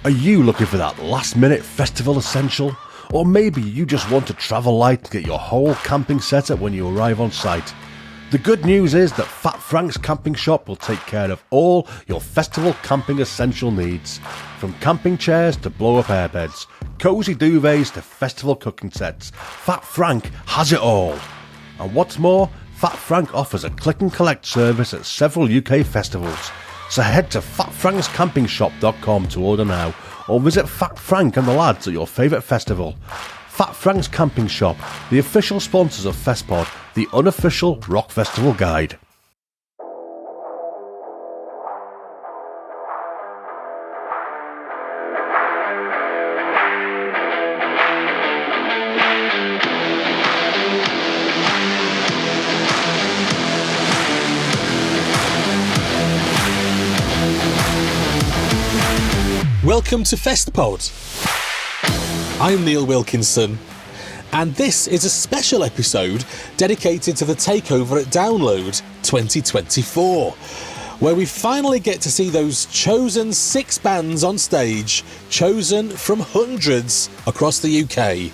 Are you looking for that last-minute festival essential? Or maybe you just want to travel light and get your whole camping setup when you arrive on site? The good news is that Fat Frank's Camping Shop will take care of all your festival camping essential needs. From camping chairs to blow-up airbeds, cosy duvets to festival cooking sets, Fat Frank has it all. And what's more, Fat Frank offers a click and collect service at several UK festivals. So head to fatfrankscampingshop.com to order now, or visit Fat Frank and the lads at your favourite festival. Fat Frank's Camping Shop, the official sponsors of FestPod, the unofficial rock festival guide. Welcome to FestPod. I'm Neil Wilkinson, and this is a special episode dedicated to the takeover at Download 2024, where we finally get to see those chosen 6 bands on stage, chosen from hundreds across the UK,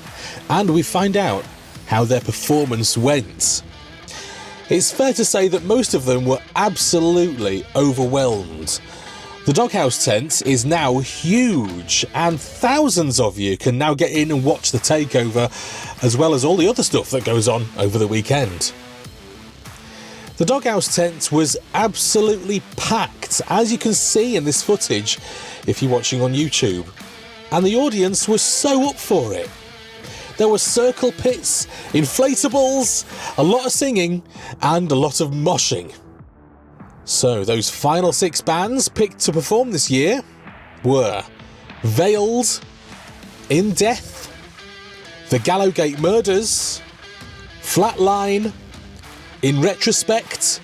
and we find out how their performance went. It's fair to say that most of them were absolutely overwhelmed. The Doghouse tent is now huge, and thousands of you can now get in and watch the takeover, as well as all the other stuff that goes on over the weekend. The Doghouse tent was absolutely packed, as you can see in this footage if you're watching on YouTube, and the audience was so up for it. There were circle pits, inflatables, a lot of singing, and a lot of moshing. So those final 6 bands picked to perform this year were Veiled, In Death, The Gallowgate Murders, Flatline, In Retrospect,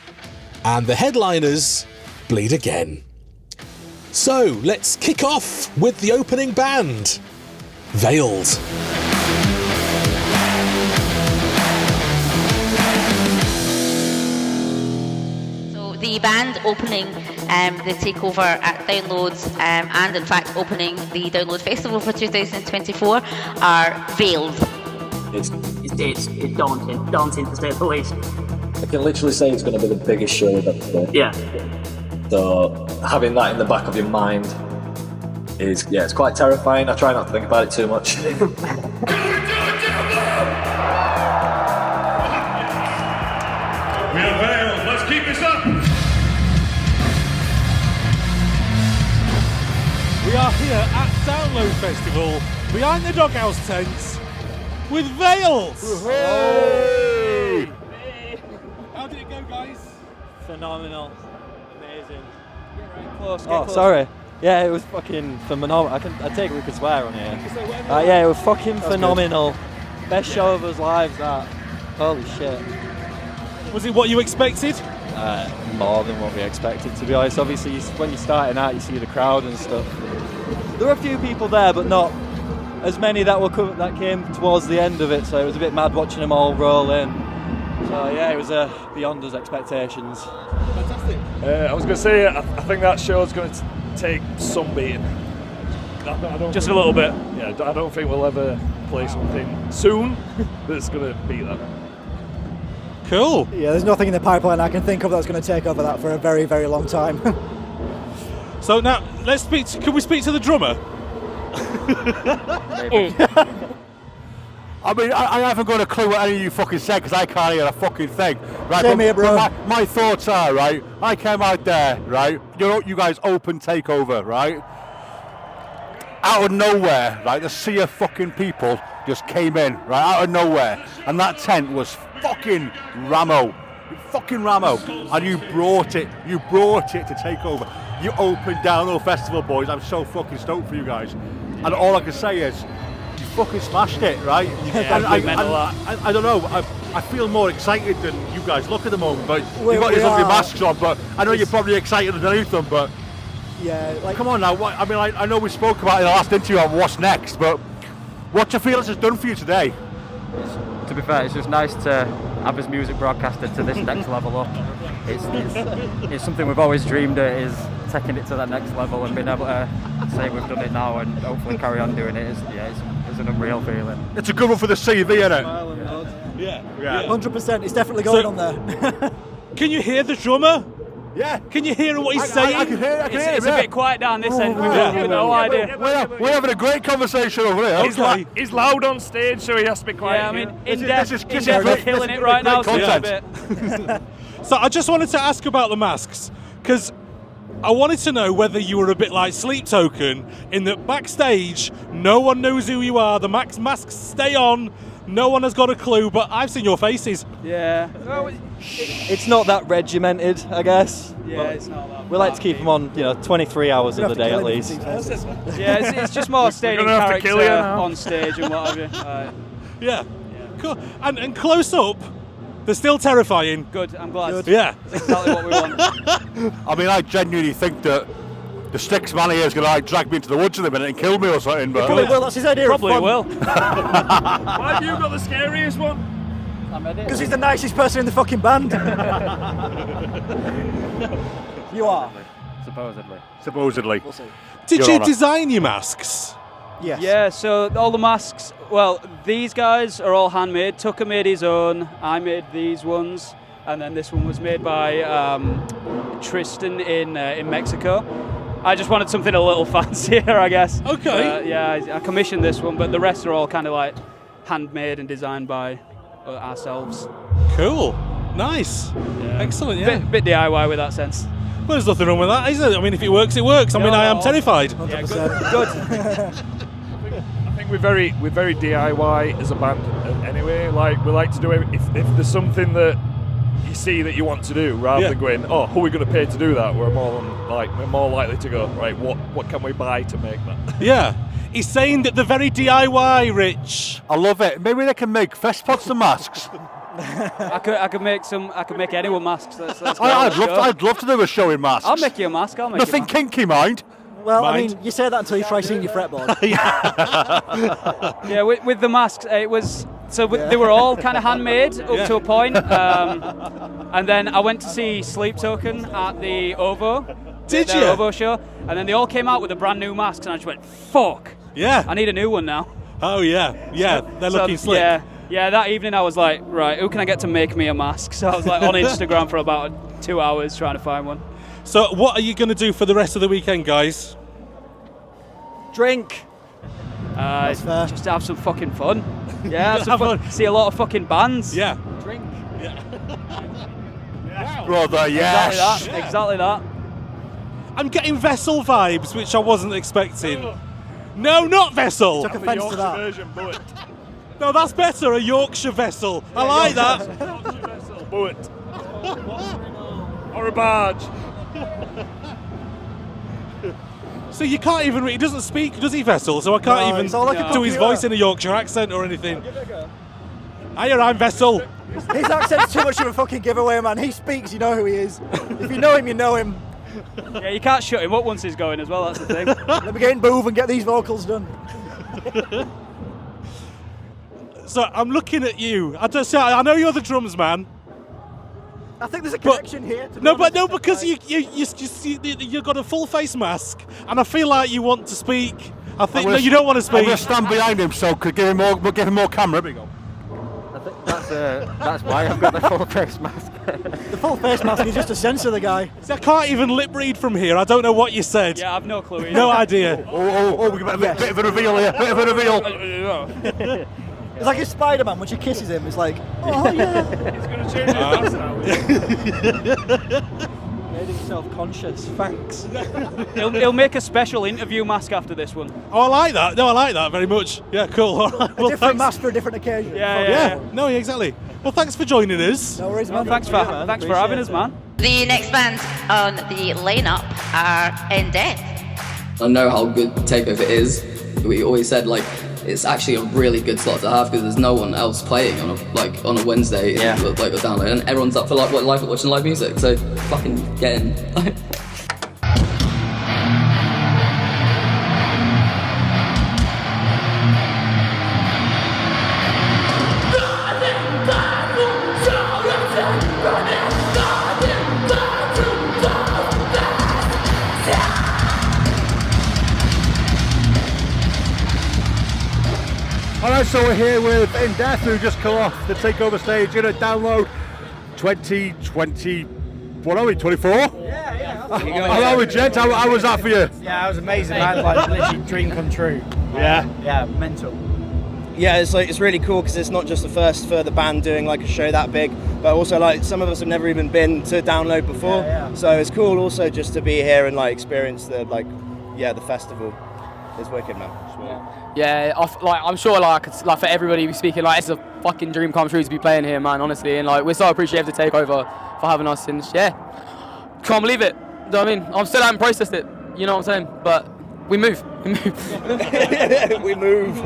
and the headliners, Bleed Again. So let's kick off with the opening band, Veiled. The band opening the takeover at Downloads and in fact opening the Download Festival for 2024 are Veiled. It's daunting to say the least. I can literally say it's going to be the biggest show we've ever played. Yeah. So having that in the back of your mind is, it's quite terrifying. I try not to think about it too much. We are Veiled. Let's keep this up. We are here at Download Festival, behind the Doghouse tents, with Veiled. Hey! How did it go, guys? Phenomenal. Amazing. Get close. Sorry. Yeah, it was fucking phenomenal. I take it we could swear on here. Yeah, it was fucking phenomenal. Good. Best show of us lives, that. Holy shit. Was it what you expected? More than what we expected, to be honest. Obviously, when you're starting out, you see the crowd and stuff. There were a few people there, but not as many that came towards the end of it, so it was a bit mad watching them all roll in. So yeah, it was beyond us expectations. Fantastic. I was going to say, I think that show's going to take some beating. Just a little bit. Yeah, I don't think we'll ever play something soon that's going to beat that. Cool. Yeah, there's nothing in the pipeline I can think of that's going to take over that for a very, very long time. So now, can we speak to the drummer? I mean, I haven't got a clue what any of you fucking said because I can't hear a fucking thing. Right, Same here, bro. My thoughts are, right, I came out there, right, you guys open takeover, right, out of nowhere, right, the sea of fucking people just came in, right, out of nowhere, and that tent was fucking Ramo, and you brought it to take over. You opened Download Festival, boys. I'm so fucking stoked for you guys, and all I can say is you fucking smashed it, right? Yeah, I don't know, I feel more excited than you guys look at the moment, but you've got your ugly masks on, but I know you're probably excited underneath them, but yeah, like, come on now, I know we spoke about it in the last interview on what's next, but what do you feel this has done for you today? To be fair, it's just nice to have his music broadcasted to this next level up. it's something we've always dreamed of, is taking it to that next level and being able to say we've done it now and hopefully carry on doing it. It's an unreal feeling. It's a good one for the CV, isn't it? Yeah. 100%. It's definitely going on there. Can you hear the drummer? Yeah. Can you hear what he's saying? I can hear it. It's a bit quiet down this end. We've got no idea. We're having a great conversation over here. He's loud on stage, so he has to be quiet. Yeah, I mean, This is killing it right now. content. So I just wanted to ask about the masks, because I wanted to know whether you were a bit like Sleep Token, in that backstage, no one knows who you are, the masks stay on, no one has got a clue, but I've seen your faces. Yeah. Well, It's not that regimented, I guess. yeah, it's not that. We like to keep them on, 23 hours of the day at least. Yeah, it's just more staying in gonna have to kill character you now. on stage and what have you. Yeah. Cool. And close up, they're still terrifying. Good, I'm glad. Yeah. That's exactly what we want. I mean, I genuinely think that the Sticks man here is going to drag me into the woods in a minute and kill me or something. But Probably will. That's his idea Probably of fun. will. Why have you got the scariest one? Because he's the nicest person in the fucking band. You are. Supposedly. We'll see. Did Your you Honour. design your masks? Yes. Yeah, so all the masks, well, these guys are all handmade. Tucker made his own, I made these ones, and then this one was made by Tristan in Mexico. I just wanted something a little fancier, I guess. Okay. Yeah, I commissioned this one, but the rest are all kind of like handmade and designed by ourselves. Cool. Nice. Excellent, yeah. Bit DIY with that sense. Well, there's nothing wrong with that, is there? I mean, if it works, it works. I mean, I am terrified. Yeah, good. I think we're very DIY as a band anyway. Like, we like to do it if there's something that you see that you want to do, rather than going, oh, who are we going to pay to do that? We're more likely to go, right, what can we buy to make that? Yeah. He's saying that they're very DIY, Rich. I love it. Maybe they can make vest pots and masks. I could make anyone masks. Let's go. I'd love to do a show in masks. I'll make you a mask. Nothing kinky, mind. Well, Mind. I mean, you say that until you try seeing your fretboard. Yeah, with the masks, it was they were all kind of handmade up to a point, and then I went to see Sleep Token at the OVO. Did their you? OVO show, and then they all came out with a brand new masks, and I just went, "Fuck! Yeah. I need a new one now." Oh, yeah. Yeah, they're looking slick. Yeah. That evening I was like, right, who can I get to make me a mask? So I was like on Instagram for about 2 hours trying to find one. So what are you going to do for the rest of the weekend, guys? Drink. Just to have some fucking fun. Yeah, have some fun. See a lot of fucking bands. Yeah. Drink. Brother, yes. Exactly that. I'm getting Vessel vibes, which I wasn't expecting. No, not Vessel. Took offence to that. Version, bullet. No, that's better, a Yorkshire Vessel. I like that. Bullet. Or a barge. So you can't even he doesn't speak, does he, Vessel? So I can't even it's all like a do his computer. voice in a Yorkshire accent or anything. Hiya, I'm Vessel. His accent's too much of a fucking giveaway, man. He speaks, you know who he is. If you know him, you know him. Yeah, you can't shut him up once he's going as well, that's the thing. Let me get in Boove and get these vocals done. So I'm looking at you. I know you're the drums man. I think there's a connection here. to be honest. Because you've got a full face mask, and I feel like you want to speak. I think no, you don't want to I'm going speak. to stand behind him, so could give him more camera. Here we go. I think that's why I've got the full face mask. The full face mask is just to censor the guy. See, I can't even lip read from here. I don't know what you said. Yeah, I've no clue either. No idea. Oh, we got a bit of a reveal here. Bit of a reveal. It's like if Spider-Man, when she kisses him, it's like, oh yeah. It's going to change his now. Made himself conscious. Thanks. He'll make a special interview mask after this one. Oh, I like that. No, I like that very much. Yeah, cool. All right. A Well, different thanks. mask for a different occasion. Yeah. No, exactly. Well, thanks for joining us. No worries, Well, man. thanks for having us, man. The next band on the lineup are In Debt. I know how good Takeover is. We always said it's actually a really good slot to have because there's no one else playing on a Wednesday, or download, and everyone's up for watching live music. So fucking get in. Alright, so we're here with In Death, who just come off the takeover stage in a Download 2020. What are we, 24? Yeah. Hello, with Gent. How was that for you? Yeah, it was amazing, man. Like, literally dream come true. Yeah, mental. Yeah, it's really cool because it's not just the first for the band doing like a show that big, but also like some of us have never even been to Download before. So it's cool also just to be here and like experience the the festival. It's wicked, man. Yeah, I'm sure for everybody speaking, like it's a fucking dream come true to be playing here, man. Honestly, and like we're so appreciative to Takeover for having us, and can't believe it. You know what I mean? I still haven't processed it. You know what I'm saying? But we move. We move.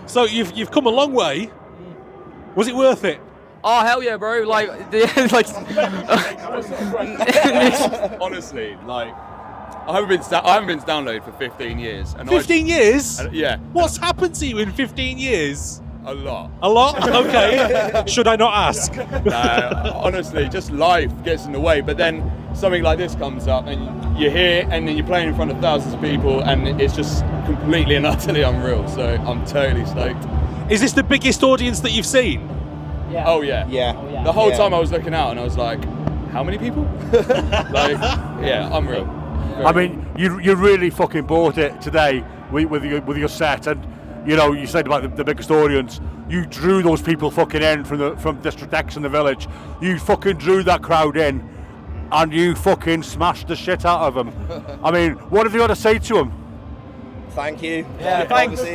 So you've come a long way. Was it worth it? Oh hell yeah, bro! Like, honestly, like. I haven't been to Download for 15 years. And 15 years? Yeah. What's happened to you in 15 years? A lot. A lot? Okay. Should I not ask? Honestly, just life gets in the way. But then something like this comes up and you're here and then you're playing in front of thousands of people and it's just completely and utterly unreal. So I'm totally stoked. Is this the biggest audience that you've seen? Yeah. Oh yeah. Yeah. The whole time I was looking out and I was like, how many people? Unreal. I mean, you really fucking bought it today with your set, and you said about the biggest audience. You drew those people fucking in from District X and the Village. You fucking drew that crowd in, and you fucking smashed the shit out of them. I mean, what have you got to say to them? Thank you. Yeah, thanks for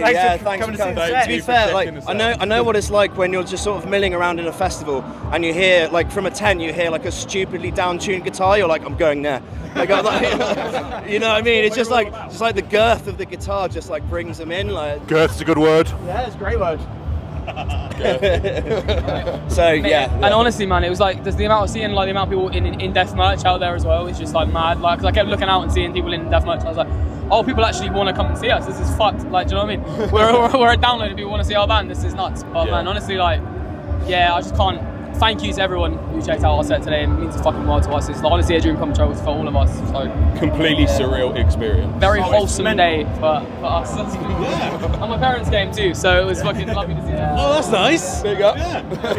coming to see the set. To be fair, like I know what it's like when you're just sort of milling around in a festival and you hear like from a tent you hear like a stupidly down-tuned guitar. You're like, I'm going there. Like, you know what I mean? It's just like the girth of the guitar just like brings them in. Like girth's a good word. Yeah, it's a great word. So yeah. And honestly, man, it was like there's the amount of people in death merch out there as well. It's just like mad. Like, 'cause I kept looking out and seeing people in death merch. And I was like, oh, people actually want to come and see us. This is fucked. Like, do you know what I mean? We're at Download and people want to see our band. This is nuts. But man, honestly, like, I just can't. Thank you to everyone who checked out our set today. It means a fucking world to us. It's honestly a dream come true for all of us. So completely surreal experience. Very wholesome day for us. And my parents came too, so it was fucking lovely to see them. Oh, that's nice. Big up. It was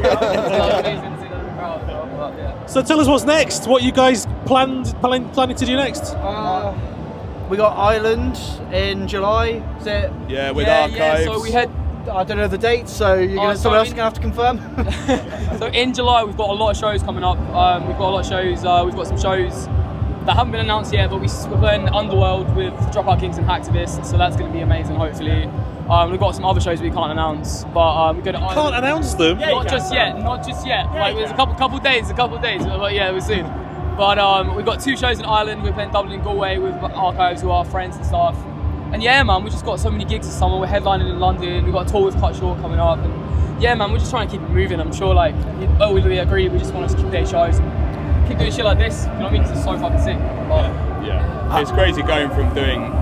amazing to see them in the crowd. But, So tell us what's next. What you guys planning to do next? We got Ireland in July. Is it? Yeah, with Archives. Yeah, so we had. I don't know the dates, so someone else is gonna have to confirm. So in July we've got a lot of shows coming up. We've got a lot of shows. We've got some shows that haven't been announced yet, but we're playing Underworld with Dropout Kings and Hacktivists, so that's going to be amazing. Hopefully, we've got some other shows we can't announce, but we're going to. Can't announce them. Not just yet. Like there's a couple days, but yeah, we'll soon. But we've got 2 shows in Ireland. We're playing Dublin and Galway with Archives, who are friends and stuff. And yeah, man, we just got so many gigs this summer. We're headlining in London. We've got a tour with Cut Short coming up. And yeah, man, we're just trying to keep it moving. I'm sure, like, we agree. We just want to keep doing shows and keep doing shit like this. You know what I mean? Because it's so fucking sick. Yeah. It's crazy going from doing,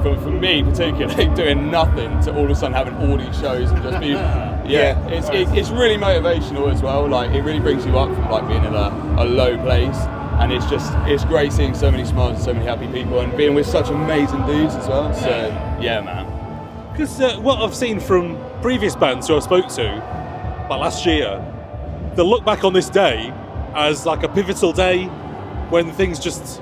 for me particularly, doing nothing to all of a sudden having all these shows and just be. It's really motivational as well. Like, it really brings you up from like being in a low place. And it's great seeing so many smiles and so many happy people and being with such amazing dudes as well. So, yeah, man. Because what I've seen from previous bands who I spoke to, like last year, they look back on this day as like a pivotal day when things just,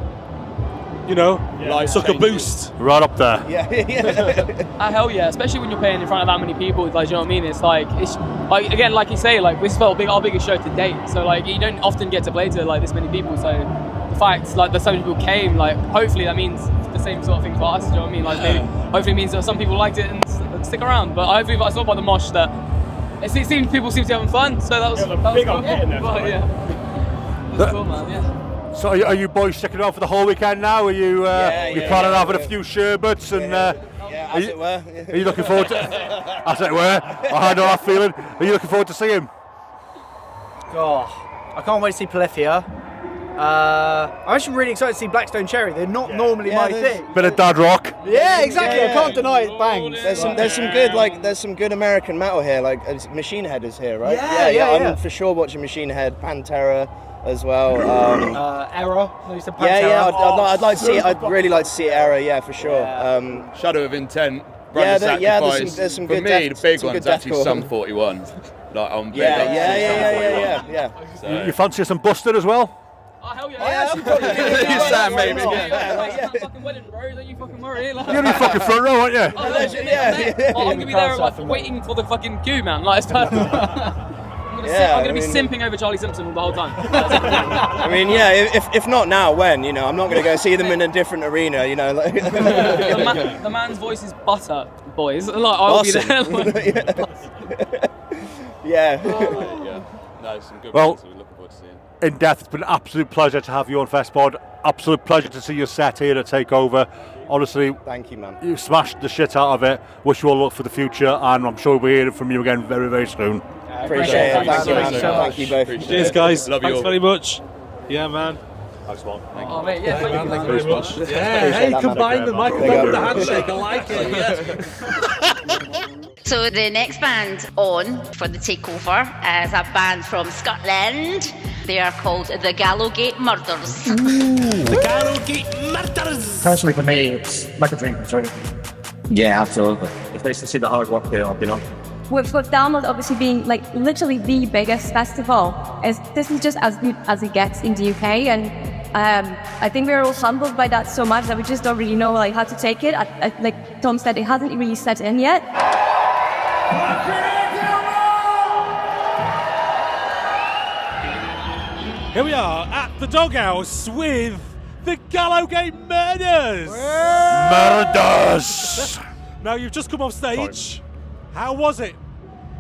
took a boost. Right up there. Yeah. Hell yeah, especially when you're playing in front of that many people. Like, you know what I mean? It's like again, like you say, like this felt our biggest show to date. So like you don't often get to play to like this many people. So the fact like that so many people came, like hopefully that means the same sort of thing for us. You know what I mean? Like maybe hopefully it means that some people liked it and stick around. But hopefully I saw by the mosh that people seem to be having fun. So that was big cool. on hitting there. That's cool, man. Yeah. So are you boys sticking around for the whole weekend now? Are you planning on having a few sherbets and? As it were. Are you looking forward to? As it were. I know that feeling. Are you looking forward to seeing him? Oh, I can't wait to see Polyphia. I'm actually really excited to see Blackstone Cherry. They're not normally my thing. Bit of dad rock. Yeah, exactly. I can't deny it bangs. There's some good American metal here. Like Machine Head is here, right? Yeah. I'm for sure watching Machine Head, Pantera. as well. Error. I'd like to see it. I'd really like to see Error. Yeah, for sure. Shadow of Intent. Yeah, Sacrifice. there's some For good me, death- the big some one's good actually deathcore. Sum 41. Like I'm big Yeah, up to yeah. Sum 41. You fancy some Buster as well? Oh, hell yeah. You sound maybe. Fucking wedding, bro. Don't you fucking worry. Like. You're in the fucking front row, aren't you? Oh, legend, I'm gonna be there like waiting for the fucking queue, man. Like it's perfect. I'm gonna be simping over Charlie Simpson the whole time. I mean, if not now, when? You know, I'm not going to go see them in a different arena. You know, like the man's voice is butter, boys. Like I'll be there. Yeah. No, some good Well, ones that we're looking forward to seeing. In Death, it's been an absolute pleasure to have you on Festpod. Absolute pleasure to see you set here at Takeover. Honestly, thank you, man. You smashed the shit out of it. Wish you all luck for the future, and I'm sure we'll hear from you again very, very soon. Appreciate it. Thank you, man. Thank you both. Cheers, guys. Love you Thanks all. very much. Yeah, man. Thanks, man. Oh, mate, yeah, Thank you very much. Hey, combine the microphone with the handshake. I like it. So the next band on for the takeover is a band from Scotland. They are called the Gallowgate Murders. The Gallowgate Murders! Personally, for me, it's like a drink. Sorry. Yeah, absolutely. It's nice to see the hard work paid off, you know. With Download obviously being like literally the biggest festival, this is just as good as it gets in the UK, and I think we're all humbled by that so much that we just don't really know like how to take it. Like Tom said, it hasn't really set in yet. Here we are at the Doghouse with the Gallowgate Murders. Murders! Now you've just come off stage. How was it?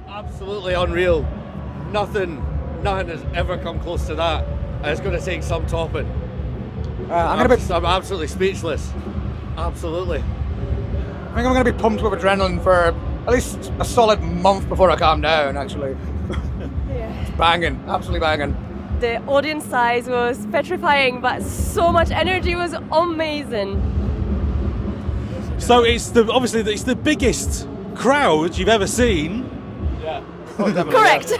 Absolutely unreal. Nothing has ever come close to that. And it's going to take some topping. I'm absolutely speechless. Absolutely. I think I'm going to be pumped with adrenaline for at least a solid month before I calm down, actually. It's banging, absolutely banging. The audience size was petrifying, but so much energy was amazing. So obviously it's the biggest crowd you've ever seen. Yeah. Correct.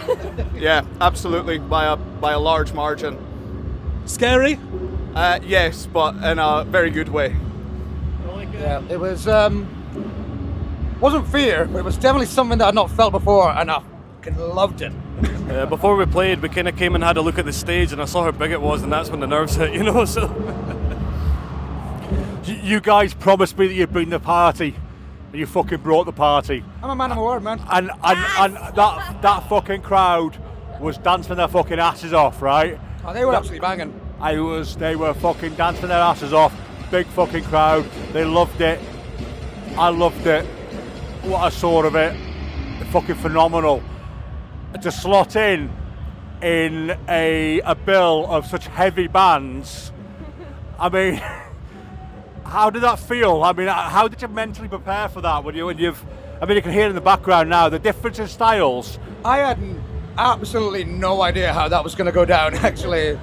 Yeah, absolutely, by a large margin. Scary? Yes, but in a very good way. Yeah, it was wasn't fear, but it was definitely something that I'd not felt before, and I fucking loved it. Before we played, we kind of came and had a look at the stage, and I saw how big it was, and that's when the nerves hit, you know. So you guys promised me that you'd bring the party, and you fucking brought the party. I'm a man of my word, man. And that fucking crowd was dancing their fucking asses off, right? Oh, they were absolutely banging. They were fucking dancing their asses off. Big fucking crowd. They loved it. I loved it. What I saw of it, fucking phenomenal. To slot in a bill of such heavy bands. I mean, how did that feel? I mean, how did you mentally prepare for that? You can hear in the background now the difference in styles. I had absolutely no idea how that was going to go down, actually.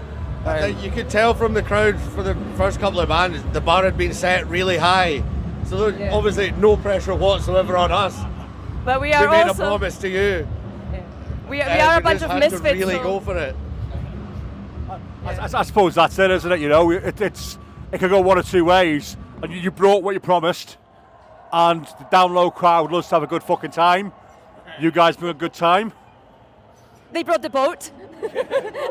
You could tell from the crowd for the first couple of bands, the bar had been set really high. So there was obviously no pressure whatsoever on us. But we are We made also a promise to you. we are a bunch just of had misfits. to really so- go for it. I suppose that's it, isn't it? You know, it could go one or two ways. And you brought what you promised, and the down low crowd loves to have a good fucking time. You guys bring a good time. They brought the boat.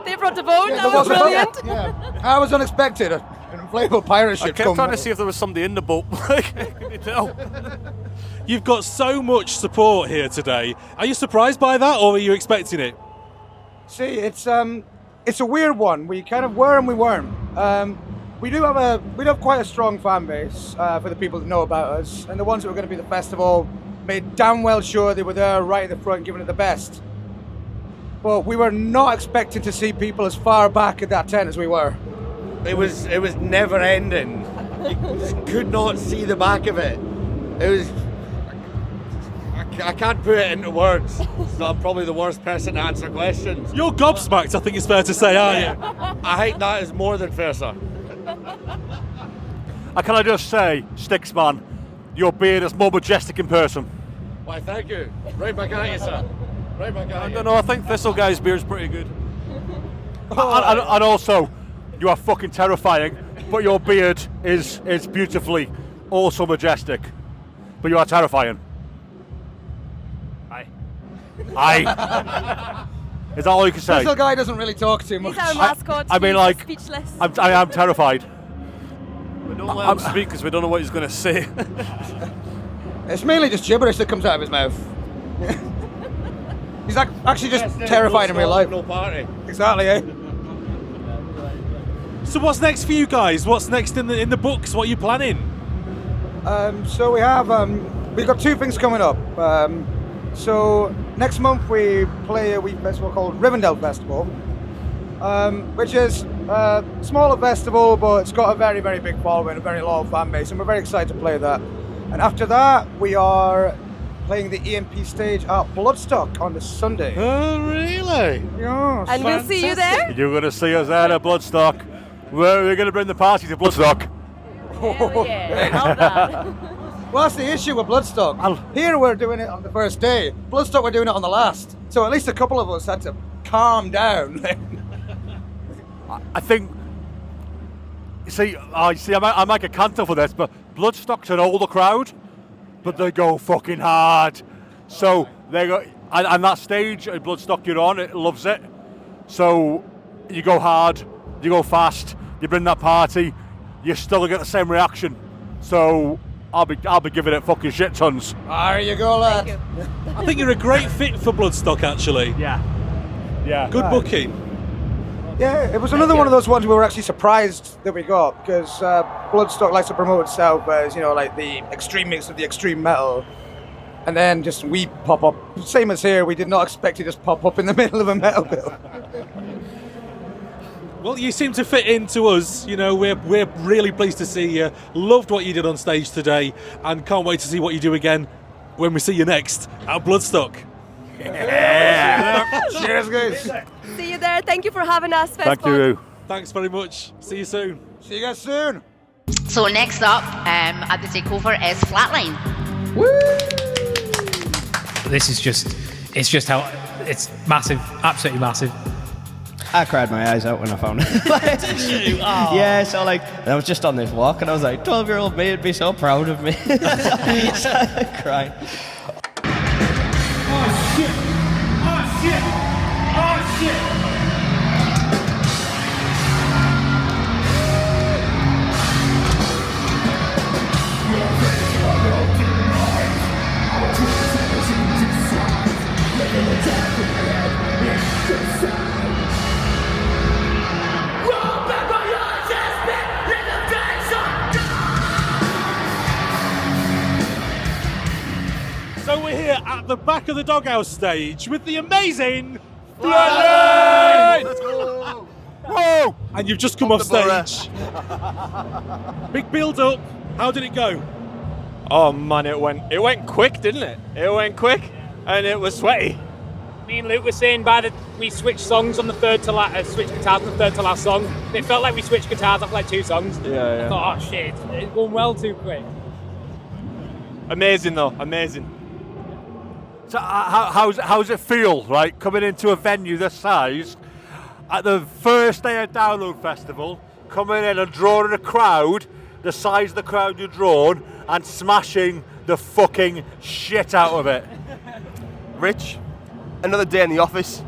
They brought the boat. Yeah, That there was was a boat. brilliant. Yeah, I was unexpected. An inflatable pirate ship. I kept trying to see if there was somebody in the boat. Can you tell? You've got so much support here today. Are you surprised by that, or were you expecting it? See, it's a weird one. We kind of were and we weren't. We do have quite a strong fan base for the people that know about us, and the ones that were going to be at the festival made damn well sure they were there right at the front, giving it the best. But we were not expecting to see people as far back at that tent as we were. It was never ending. You just could not see the back of it. It was. I can't put it into words. So I'm probably the worst person to answer questions. You're gobsmacked, I think it's fair to say, aren't you? I think that is more than fair, sir. Can I just say, Sticksman, your beard is more majestic in person. Why, thank you. Right back at you, sir. Right back at I you. don't know, I think Thistle Guy's beer's pretty good. And also, you are fucking terrifying, but your beard is beautifully also majestic. But you are terrifying. Aye. Is that all you can say? This little guy doesn't really talk too much. He's our mascot. I mean, He's like, speechless. I am terrified. We don't let him speak because we don't know what he's going to say. It's mainly just gibberish that comes out of his mouth. He's actually just terrified in real life. No party. Exactly, eh? So what's next for you guys? What's next in the books? What are you planning? So we've got two things coming up. So next month we play a wee festival called Rivendell Festival, which is a smaller festival, but it's got a very, very big following, a very loyal fan base, and we're very excited to play that. And after that, we are playing the EMP stage at Bloodstock on the Sunday. Oh, really? Yeah. And we'll see you there. You're going to see us there at Bloodstock. We're going to bring the party to Bloodstock. Well, that's the issue with Bloodstock. Here we're doing it on the first day. Bloodstock we're doing it on the last. So at least a couple of us had to calm down. I think. See, I'm like a canto for this, but Bloodstock's an older crowd, but they go fucking hard. So they go, and that stage at Bloodstock you're on, it loves it. So you go hard, you go fast, you bring that party, you still get the same reaction. So I'll be giving it fucking shit tons. There you go, lad. I think you're a great fit for Bloodstock, actually. Yeah. Good booking. Yeah, it was another one of those ones we were actually surprised that we got, because Bloodstock likes to promote itself as, like the extreme mix of the extreme metal. And then just we pop up, same as here, we did not expect to just pop up in the middle of a metal bill. Well, you seem to fit into us. We're really pleased to see you. Loved what you did on stage today, and can't wait to see what you do again when we see you next at Bloodstock. Yeah. Cheers, guys. See you there. Thank you for having us. Thank you. Thanks very much. See you soon. See you guys soon. So next up at the takeover is Flatline. This is it's massive, absolutely massive. I cried my eyes out when I found it. Did you? Oh. Yeah, so I was just on this walk and I was like, 12-year-old me would be so proud of me. Crying. Oh shit! Oh shit! Oh shit! So we're here at the back of the Doghouse stage with the amazing Flatline! Let's go! Whoa! And you've just come off stage. Big build up. How did it go? Oh man, it went quick, didn't it? It went quick, and it was sweaty. Me and Luke were saying we switched songs on the switched guitars on the third to last song. It felt like we switched guitars after like 2 songs. Yeah. I thought, oh shit, it's going well too quick. Amazing though, amazing. So how's it feel, right, coming into a venue this size at the first day of Download Festival, coming in and drawing a crowd the size of the crowd you've drawn and smashing the fucking shit out of it? Rich, another day in the office.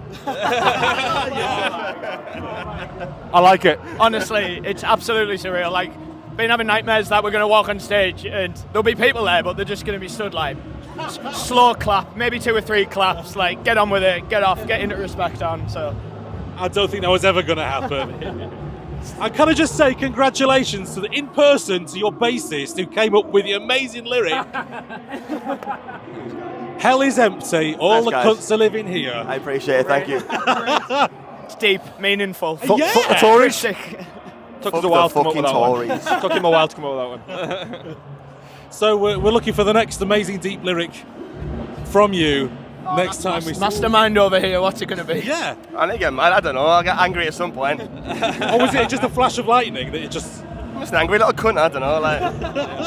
I like it. Honestly, it's absolutely surreal. Like, been having nightmares that we're going to walk on stage and there'll be people there, but they're just going to be stood like slow clap, maybe 2 or 3 claps, like get on with it, get off, get into respect on. So I don't think that was ever going to happen. And can I just say congratulations to in person to your bassist who came up with the amazing lyric. Hell is empty, all Thanks, the guys. cunts are living here. I appreciate it, thank you. it's deep, meaningful. Fuck the Tories. Took us a while to come up with that Tories. one. Took him a while to come up with that one. So we're looking for the next amazing deep lyric from you next time we see. Mastermind over here, what's it going to be? Yeah. And again, I don't know, I'll get angry at some point. Or was it just a flash of lightning that you just... I'm just an angry little cunt, I don't know, like,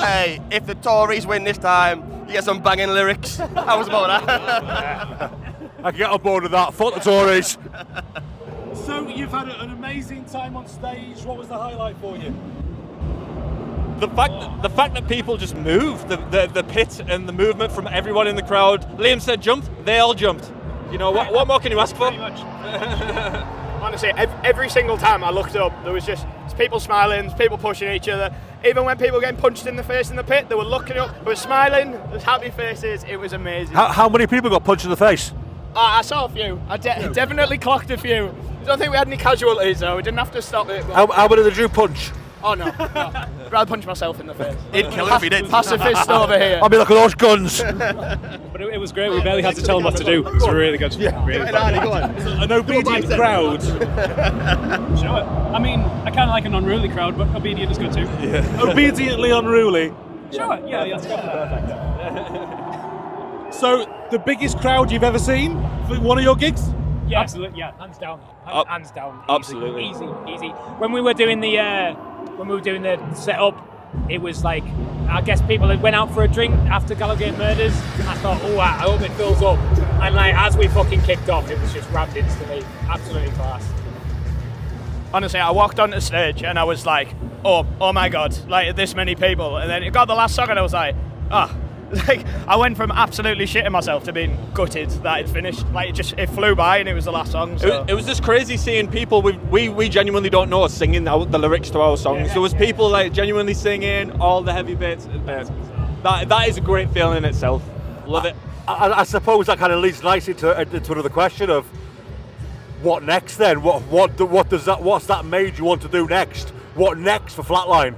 hey, if the Tories win this time, you get some banging lyrics. How was about that? I can get on board with that. Fuck the Tories. So you've had an amazing time on stage. What was the highlight for you? The fact that people just moved, the pit and the movement from everyone in the crowd. Liam said jump, they all jumped. You know, what more can you ask for? Pretty much. Honestly, every single time I looked up, there was just people smiling, people pushing each other. Even when people were getting punched in the face in the pit, they were looking up, they were smiling, there was happy faces. It was amazing. How many people got punched in the face? I saw a few. I definitely clocked a few. I don't think we had any casualties though. We didn't have to stop it. How many did you punch? Oh no. I'd rather punch myself in the face. He'd kill him if he did. Pacifist over here. I mean, look at those guns. But it was great. We barely had to tell them what to do. It was really good. Yeah. Really Go on. An obedient crowd. Sure. I mean, I kind of like an unruly crowd, but obedient is good too. Yeah. Obediently unruly. Sure. Yeah, that's perfect. So, the biggest crowd you've ever seen for one of your gigs? Yeah, absolutely. Yeah, hands down. Hands down. Easy, Absolutely. Easy. When we were doing the setup, it was like, I guess people had went out for a drink after Gallowgate Murders. I thought, oh, I hope it fills up. And like as we fucking kicked off, it was just rammed instantly. Absolutely class. Honestly, I walked onto stage and I was like, oh my god, like this many people. And then it got the last song and I was like, like I went from absolutely shitting myself to being gutted that it finished. Like it flew by and it was the last song. So. It was just crazy seeing people we genuinely don't know singing out the lyrics to our songs. There was people like genuinely singing all the heavy bits. That is a great feeling in itself. Love it. I suppose that kind of leads nicely to another question of what next then? What's that made you want to do next? What next for Flatline?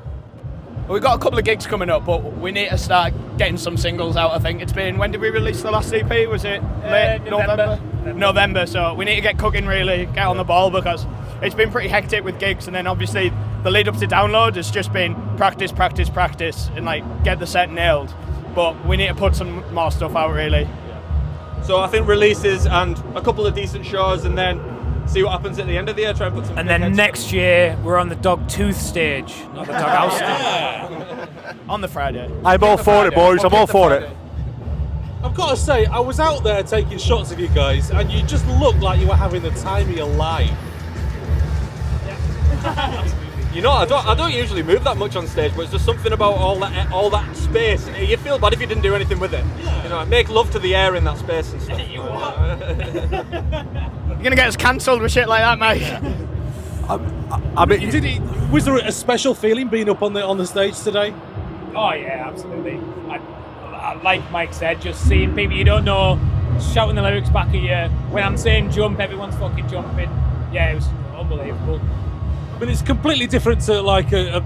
We've got a couple of gigs coming up, but we need to start getting some singles out. I think it's been, when did we release the last EP? Was it late November? So we need to get cooking, really, get on the ball, because it's been pretty hectic with gigs, and then obviously the lead up to Download has just been practice, and like get the set nailed. But we need to put some more stuff out, really. So I think releases and a couple of decent shows, and then see what happens at the end of the year. Try and put some. And then next year we're on the Dog Tooth stage, not the Dog House stage. On the Friday. I'm all for it, boys. I'm all for it. I've got to say, I was out there taking shots of you guys, and you just looked like you were having the time of your life. You know, I don't usually move that much on stage, but it's just something about all that space. You feel bad if you didn't do anything with it. Yeah. You know, make love to the air in that space and stuff. You're gonna get us cancelled with shit like that, mate. I mean, was there a special feeling being up on the stage today? Oh yeah, absolutely. I, like Mike said, just seeing people you don't know shouting the lyrics back at you. When I'm saying jump, everyone's fucking jumping. Yeah, it was unbelievable. I mean, it's completely different to like a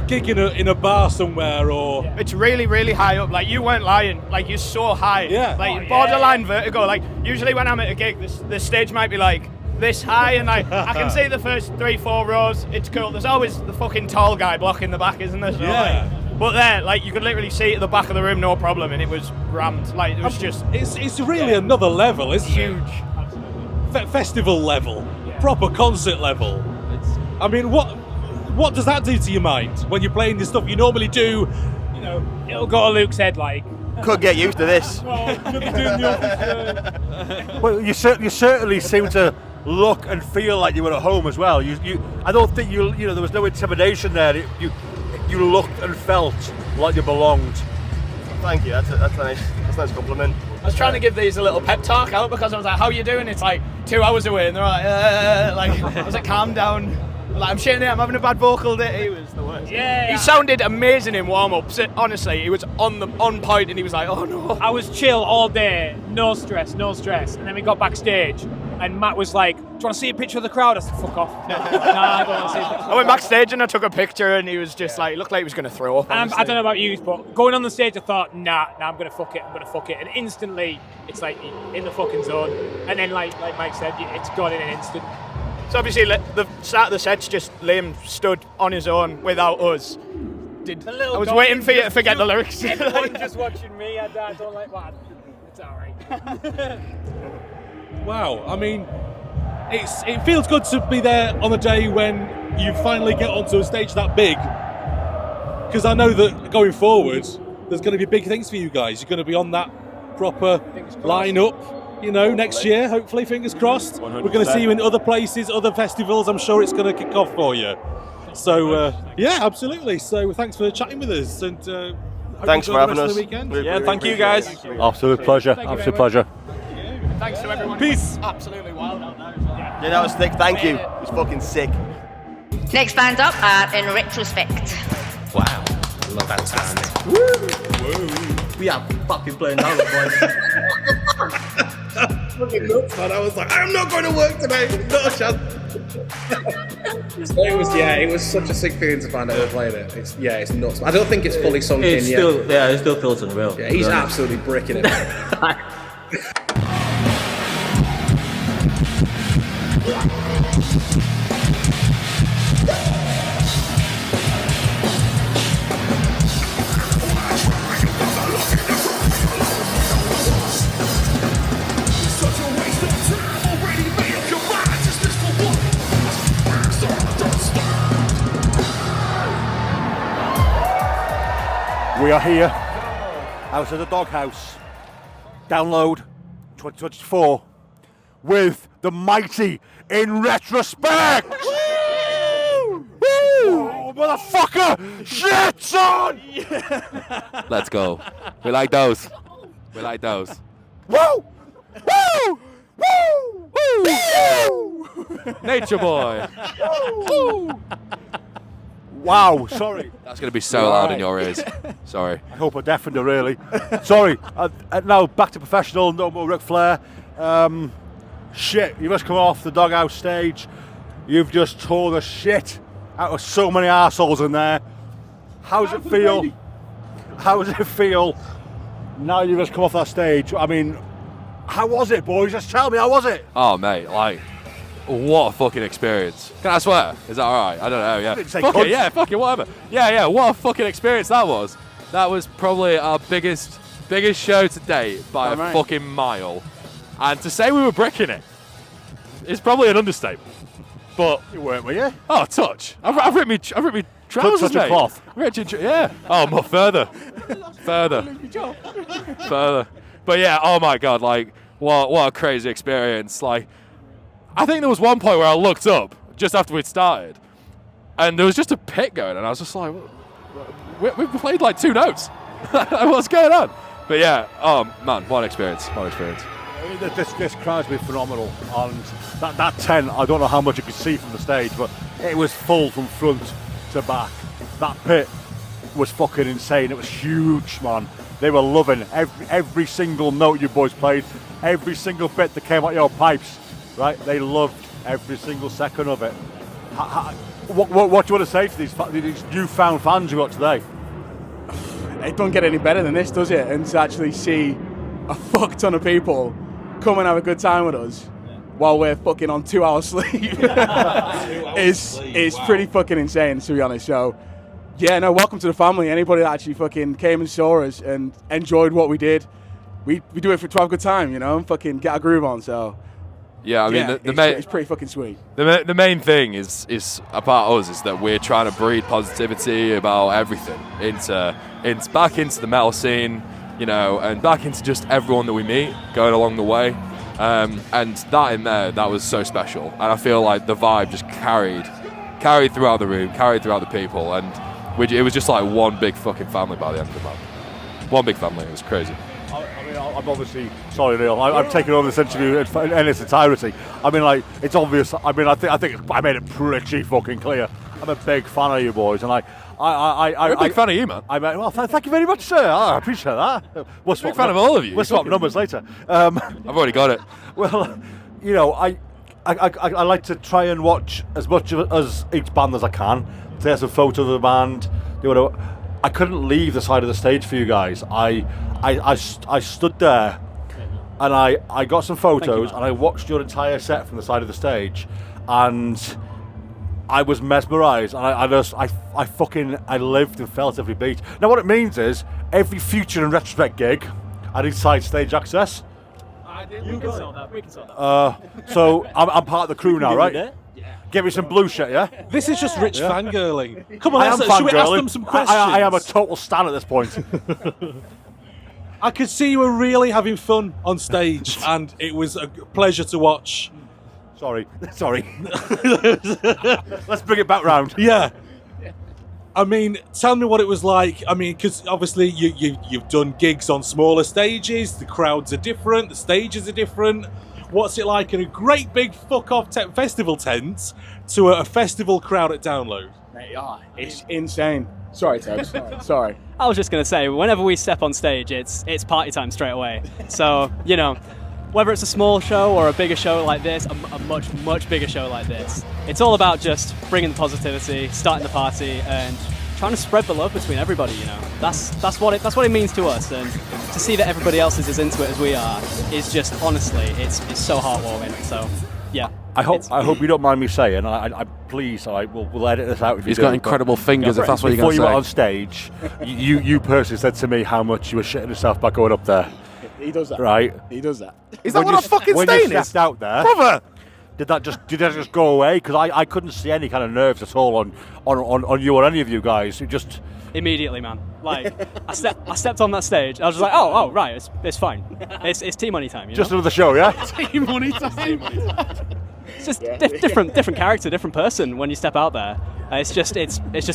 gig in a bar somewhere, or it's really, really high up. Like, you weren't lying. Like, you're so high. Yeah. Like borderline vertigo. Like, usually when I'm at a gig, the stage might be like this high, and like I can see the first 3-4 rows. It's cool. There's always the fucking tall guy blocking the back, isn't there? So, yeah. But there, like, you could literally see it at the back of the room, no problem, and it was rammed. Like, it was just. It's really another level, isn't it? Huge. Festival level, proper concert level. I mean, what does that do to your mind when you're playing the stuff you normally do? You know, it'll go to Luke's head like. Could get used to this. Well, you certainly seem to look and feel like you were at home as well. I don't think there was no intimidation there. You looked and felt like you belonged. Thank you. That's a nice compliment. I was trying to give these a little pep talk out, because I was like, "How you doing?" It's like 2 hours away, and they're like, I was like, "Calm down." Like, I'm shitting it. I'm having a bad vocal day. He was the worst. Yeah. He sounded amazing in warm-ups. Honestly, he was on point, and he was like, "Oh no." I was chill all day, no stress. And then we got backstage, and Matt was like, "Do you want to see a picture of the crowd?" I said, "Fuck off." Nah, I don't want to see a picture. I went backstage and I took a picture, and he was just like, looked like he was going to throw up. And I don't know about you, but going on the stage, I thought, nah, I'm going to fuck it. And instantly, it's like in the fucking zone. And then, like Mike said, it's gone in an instant. So obviously, the start of the set's just Liam stood on his own without us. I was waiting for you to forget the lyrics. Everyone just watching me. I don't like that. It's all right. Wow. I mean, it feels good to be there on the day when you finally get onto a stage that big. Because I know that going forward, there's going to be big things for you guys. You're going to be on that proper line-up. next year, hopefully, fingers crossed. 100%. We're going to see you in other places, other festivals. I'm sure it's going to kick off for you. So, yeah, absolutely. So, thanks for chatting with us. And thanks for having us. Thank you, guys. Absolute pleasure. Absolute pleasure. Thanks to everyone. Peace. Absolutely wild out there as well. Yeah, that was sick. Thank you. It was fucking sick. Next band up are In Retrospect. Wow. Love that sound. We are fucking playing now, boys. Fucking nuts, man. I was like, I'm not going to work today. Not a chance. It was such a sick feeling to find out we're playing it. It's nuts. I don't think it's fully sunk in yet. It still feels unreal. Yeah, he's absolutely bricking it. We are here, out of the Doghouse, Download 2024, with the mighty In Retrospect! Woo! Oh, motherfucker! Shit, son! Let's go. We like those. Woo! Woo! Woo! Woo! Nature boy. Woo! Wow, sorry. That's going to be so loud in your ears. Sorry. I hope I deafened her, really. Sorry. Now, back to professional, no more Ric Flair. Shit, you must come off the Doghouse stage. You've just tore the shit out of so many arseholes in there. How does it feel? How does it feel now you've just come off that stage? I mean, how was it, boys? Just tell me, how was it? Oh, mate, what a fucking experience. Can I swear? Is that alright? I don't know, yeah. Fuck it, yeah, fuck it, whatever. Yeah, what a fucking experience that was. That was probably our biggest show to date by a fucking mile. And to say we were bricking it is probably an understatement. But you weren't, were you? Oh, touch. I've ripped me trousers, touch mate. cloth. Yeah. Oh, more further. Further. But yeah, oh my god, what a crazy experience. I think there was one point where I looked up just after we'd started, and there was just a pit going, and I was just like, we played 2 notes. What's going on? But yeah, oh man, what an experience. This crowd's been phenomenal, and that tent, I don't know how much you could see from the stage, but it was full from front to back. That pit was fucking insane. It was huge, man. They were loving every single note you boys played, every single bit that came out your pipes. Right, they loved every single second of it. What do you want to say to these newfound fans you got today? It don't get any better than this, does it? And to actually see a fuck ton of people come and have a good time with us while we're fucking on 2 hours sleep is pretty fucking insane, to be honest. So, yeah, no, welcome to the family. Anybody that actually fucking came and saw us and enjoyed what we did, we do it to have a good time, and fucking get our groove on. So. Yeah, I mean, it's pretty fucking sweet. The main thing is about us is that we're trying to breed positivity about everything back into the metal scene, and back into just everyone that we meet going along the way. And that in there, that was so special. And I feel like the vibe just carried throughout the room, carried throughout the people, and it was just like one big fucking family by the end of the night. One big family. It was crazy. I'm obviously sorry, Neil. I'm taking over this interview in its entirety. I mean, it's obvious. I mean, I think I made it pretty fucking clear. I'm a big fan of you boys, and I'm a big fan of you, man. Well, thank you very much, sir. I appreciate that. Big fan of all of you. We'll swap numbers later. I've already got it. Well, I like to try and watch as much as each band as I can. Take some photos of the band. I couldn't leave the side of the stage for you guys. I stood there and I got some photos and I watched your entire set from the side of the stage, and I was mesmerised, and I lived and felt every beat. Now what it means is every future In Retrospect gig I need side stage access. We can sort that. So I'm part of the crew now, right? Give me some blue shit, yeah? This is just rich fangirling. Come on, I am should we ask fangirling. them some questions? I am a total stan at this point. I could see you were really having fun on stage, and it was a pleasure to watch. Sorry. Let's bring it back round. Yeah. I mean, tell me what it was like. I mean, because obviously you've done gigs on smaller stages. The crowds are different. The stages are different. What's it like in a great big fuck-off festival tent to a festival crowd at Download? It's insane. Sorry, Ted. Sorry. I was just going to say, whenever we step on stage, it's party time straight away. So, you know, whether it's a small show or a bigger show like this, a much, much bigger show like this, it's all about just bringing the positivity, starting the party, and trying to spread the love between everybody, you know. That's what it means to us, and to see that everybody else is as into it as we are is just, honestly, it's so heartwarming. So, yeah. I hope you don't mind me saying, we'll edit this out. He's got incredible fingers, if that's what you're going to say. Before you went on stage, you personally said to me how much you were shitting yourself by going up there. He does that. Right? He does that. Is that what a fucking stain is? When you stepped out there, brother, did that just go away? Because I couldn't see any kind of nerves at all on you or any of you guys. You just immediately, man. Like I stepped on that stage. I was just like, oh right, it's fine. It's T-Money time. You just know? another show, yeah. T-Money time. It's just different character, different person when you step out there. It's just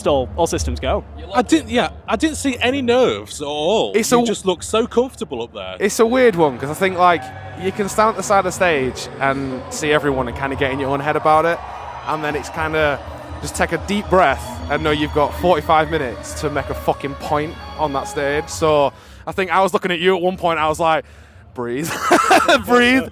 all systems go. I didn't see any nerves at all. You just look so comfortable up there. It's a weird one because I think like you can stand at the side of the stage and see everyone and kind of get in your own head about it, and then it's kind of just take a deep breath and know you've got 45 minutes to make a fucking point on that stage. So I think I was looking at you at one point. I was like, breathe. Breathe.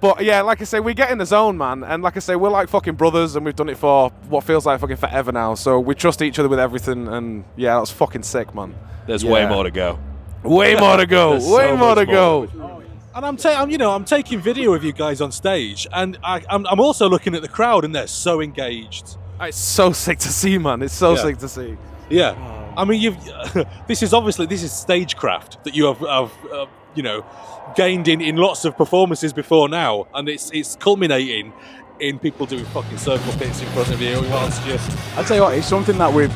But yeah, like I say, we get in the zone, man, and like I say, we're like fucking brothers, and we've done it for what feels like fucking forever now, so we trust each other with everything, and yeah, that's fucking sick, man. There's way more to go. Way more to go. Way more to go. And I'm taking video of you guys on stage, and I'm also looking at the crowd, and they're so engaged. It's so sick to see, man. It's so sick to see. Yeah. I mean, this is stagecraft that you have gained in lots of performances before now, and it's culminating in people doing fucking circle pits in front of you. I'd tell you what, it's something that we've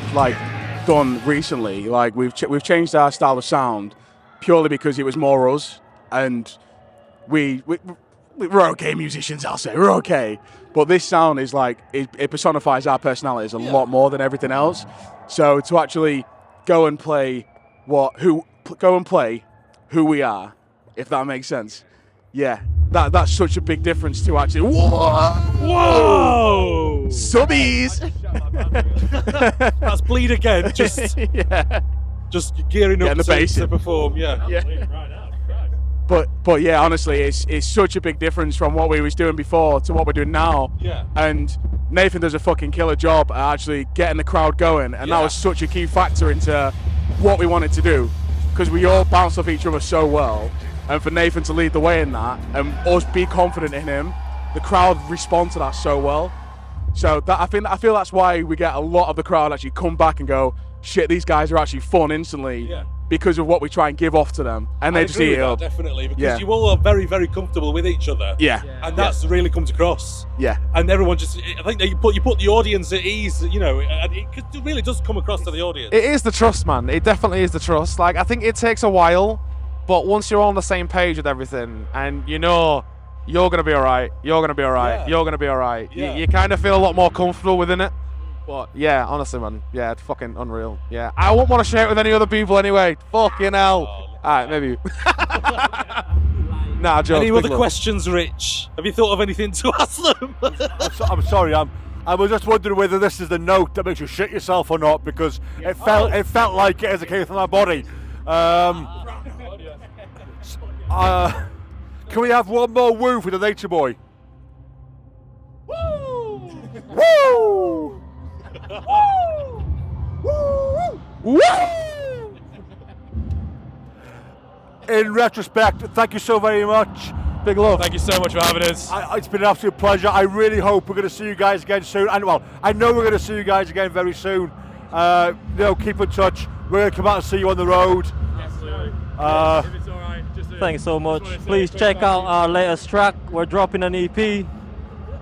done recently. Like we've changed our style of sound purely because it was more us, and we're okay musicians. I'll say we're okay, but this sound is like it personifies our personalities a lot more than everything else. So to actually go and play who we are, if that makes sense. Yeah, that's such a big difference to actually. Whoa! Subbies! That's Bleed Again. Just gearing up to perform. Yeah. But yeah, honestly, it's such a big difference from what we was doing before to what we're doing now. Yeah. And Nathan does a fucking killer job at actually getting the crowd going, and that was such a key factor into what we wanted to do, because we all bounce off each other so well, and for Nathan to lead the way in that and us be confident in him, the crowd respond to that so well. So that I feel that's why we get a lot of the crowd actually come back and go, shit, these guys are actually fun instantly, because of what we try and give off to them, and they just eat it up. Definitely, because you all are very, very comfortable with each other. Yeah. And that's really comes across. Yeah. And everyone I think that you put the audience at ease, and it really does come across to the audience. It is the trust, man. It definitely is the trust. Like, I think it takes a while, but once you're on the same page with everything, and you know you're gonna be all right, you're gonna be all right, you're gonna be all right, you kind of feel a lot more comfortable within it. But yeah, honestly, man, yeah, it's fucking unreal. Yeah, I won't want to share it with any other people anyway. Fucking hell. Alright, maybe. Nah, Joe. Any other questions, Rich? Have you thought of anything to ask them? I'm sorry. I was just wondering whether this is the note that makes you shit yourself or not, because it felt like it as it came from my body. Can we have one more woo for the Nature Boy? Woo! Woo! Woo! In retrospect, thank you so very much. Big love. Thank you so much for having us. It's been an absolute pleasure. I really hope we're going to see you guys again soon. And well, I know we're going to see you guys again very soon. Keep in touch. We're going to come out and see you on the road. Yes, sir. If it's all right. Thanks so much. Please check out our latest track. We're dropping an EP.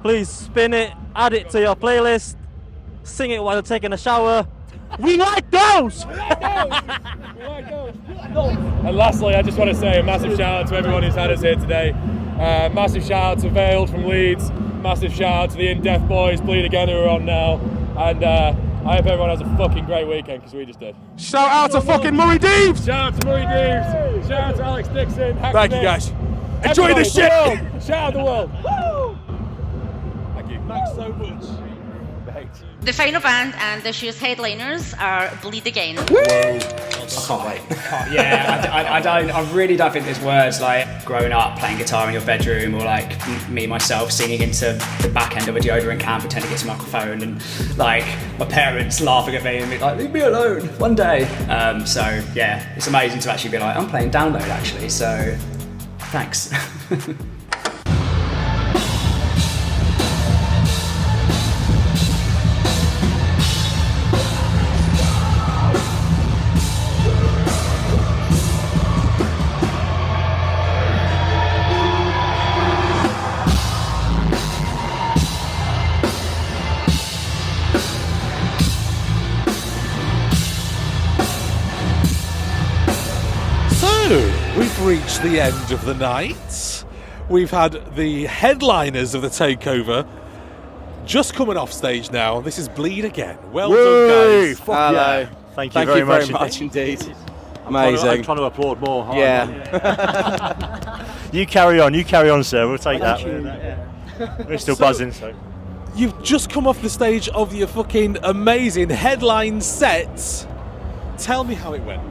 Please spin it, add it to your playlist, sing it while you're taking a shower. We like those! And lastly, I just want to say a massive shout out to everyone who's had us here today. Massive shout out to Veiled from Leeds. Massive shout out to the In-Deaf boys, Bleed Again, who are on now. And I hope everyone has a fucking great weekend, because we just did. Shout out to fucking Murray Deeves! Shout out to Murray Deeves! Shout out to Alex Dixon! Thank you, guys. Enjoy this shit! Shout out the world! Thank you. Thanks so much. The final band and this year's headliners are Bleed Again. I can't wait. I really don't think there's words like growing up playing guitar in your bedroom, or like me myself singing into the back end of a deodorant can, pretending it's a microphone, and like my parents laughing at me and be like, leave me alone one day. So yeah, it's amazing to actually be like, I'm playing Download actually, so thanks. We've reached the end of the night. We've had the headliners of the takeover just coming off stage now. This is Bleed Again. Well done, guys. Hello. Yeah. Thank you very much indeed. Amazing. I'm trying to applaud more. Yeah. You carry on, sir. We'll take that. We're still buzzing. So. You've just come off the stage of your fucking amazing headline set. Tell me how it went.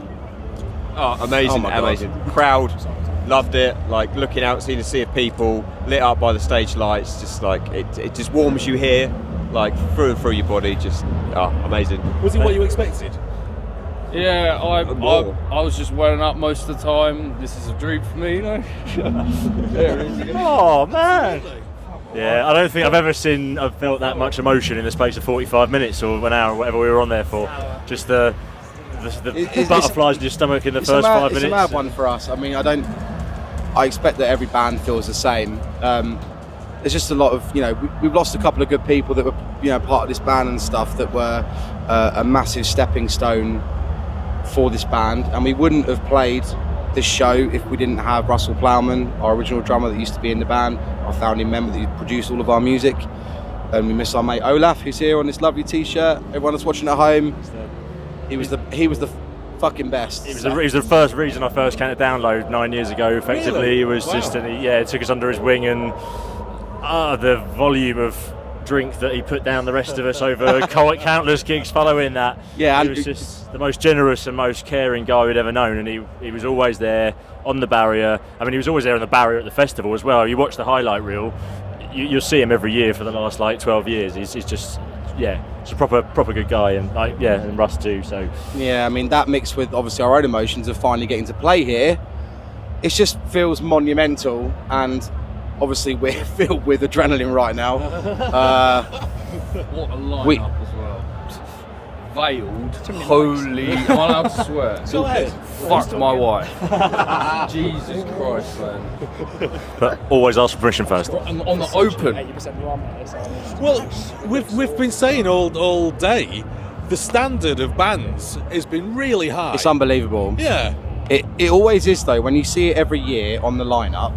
Oh, amazing, amazing. Crowd loved it, like looking out, seeing a sea of people, lit up by the stage lights, just like, it just warms you here, like through and through your body, just, amazing. Was it what you expected? Yeah, I was just wearing up most of the time. This is a dream for me, you know? Oh, man. Yeah, I don't think I've felt that much emotion in the space of 45 minutes or an hour or whatever we were on there for. Just the butterflies in your stomach in the first 5 minutes. It's a mad one for us. I mean, I expect that every band feels the same. There's just a lot of, we've lost a couple of good people that were, part of this band and stuff that were a massive stepping stone for this band. And we wouldn't have played this show if we didn't have Russell Plowman, our original drummer that used to be in the band, our founding member that produced all of our music. And we miss our mate Olaf, who's here on this lovely t-shirt. Everyone that's watching at home. He was the fucking best. He was the first reason I first came to Download 9 years ago. Effectively, really? It was just it took us under his wing, and the volume of drink that he put down the rest of us over countless gigs following that. Yeah, he was just the most generous and most caring guy we'd ever known, and he was always there on the barrier. I mean, he was always there on the barrier at the festival as well. You watch the highlight reel, you'll see him every year for the last 12 years. He's just. Yeah, he's a proper good guy, and and Russ too. So yeah, I mean that mixed with obviously our own emotions of finally getting to play here, it just feels monumental, and obviously we're filled with adrenaline right now. What a lineup as well. Veiled, holy, am I allowed to swear? Go ahead. Fuck my wife. Jesus Christ, man. But always ask for permission first. On the open. Well, we've been saying all day, the standard of bands has been really high. It's unbelievable. Yeah. It always is though. When you see it every year on the lineup,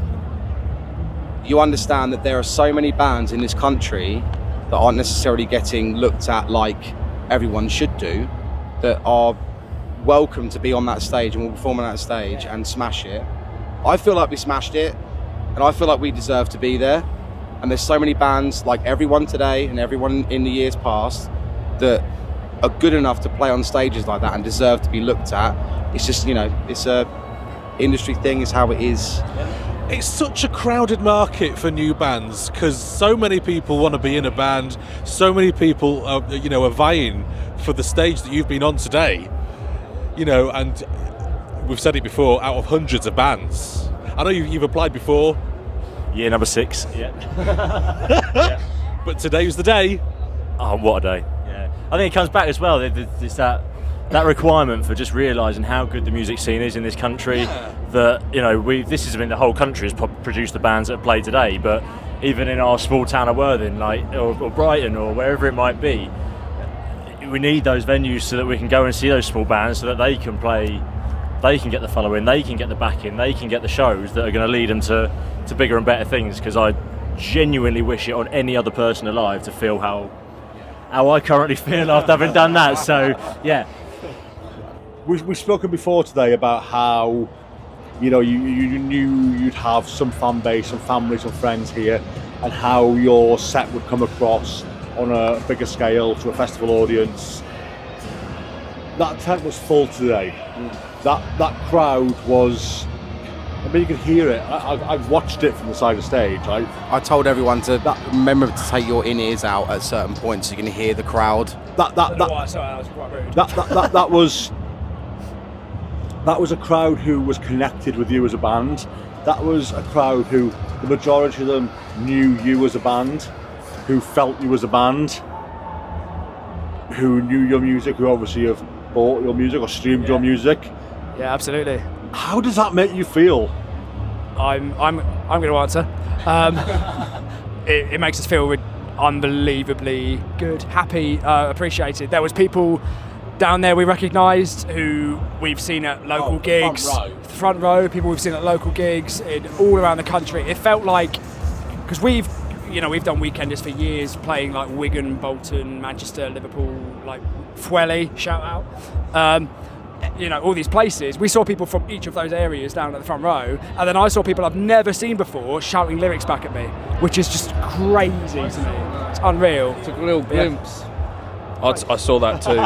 you understand that there are so many bands in this country that aren't necessarily getting looked at like everyone should do, that are welcome to be on that stage and will perform on that stage and smash it. I feel like we smashed it, and I feel like we deserve to be there. And there's so many bands, like everyone today and everyone in the years past, that are good enough to play on stages like that and deserve to be looked at. It's just, it's a industry thing, it's how it is. It's such a crowded market for new bands, because so many people want to be in a band, so many people are vying for the stage that you've been on today, and we've said it before, out of hundreds of bands. I know you've applied before. Year number 6. Yeah. But today was the day. Oh, what a day. Yeah. I think it comes back as well, it's that requirement for just realising how good the music scene is in this country. Yeah. That this has been, the whole country has produced the bands that play today, but even in our small town of Worthing, or Brighton or wherever it might be, we need those venues so that we can go and see those small bands, so that they can play, they can get the following, they can get the backing, they can get the shows that are going to lead them to bigger and better things. Because I genuinely wish it on any other person alive to feel how I currently feel after having done that. So yeah, we've spoken before today about how, you know, you knew you'd have some fan base, some family, some friends here, and how your set would come across on a bigger scale to a festival audience. That tent was full today. That crowd was, I mean, you could hear it. I've watched it from the side of the stage. I told everyone to remember to take your in-ears out at certain points so you can hear the crowd. Sorry, that was quite rude. That was a crowd who was connected with you as a band. That was a crowd who, the majority of them, knew you as a band, who felt you as a band, who knew your music, who obviously have bought your music or streamed your music. Yeah, absolutely. How does that make you feel? I'm going to answer. It makes us feel unbelievably good, happy, appreciated. There was people down there we recognised who we've seen at local gigs. Front row, people we've seen at local gigs all around the country. It felt like, because we've done weekenders for years, playing like Wigan, Bolton, Manchester, Liverpool, like Fwelly, shout out. All these places. We saw people from each of those areas down at the front row, and then I saw people I've never seen before shouting lyrics back at me, which is just crazy to me. It's unreal. Took a little glimpse. I saw that too.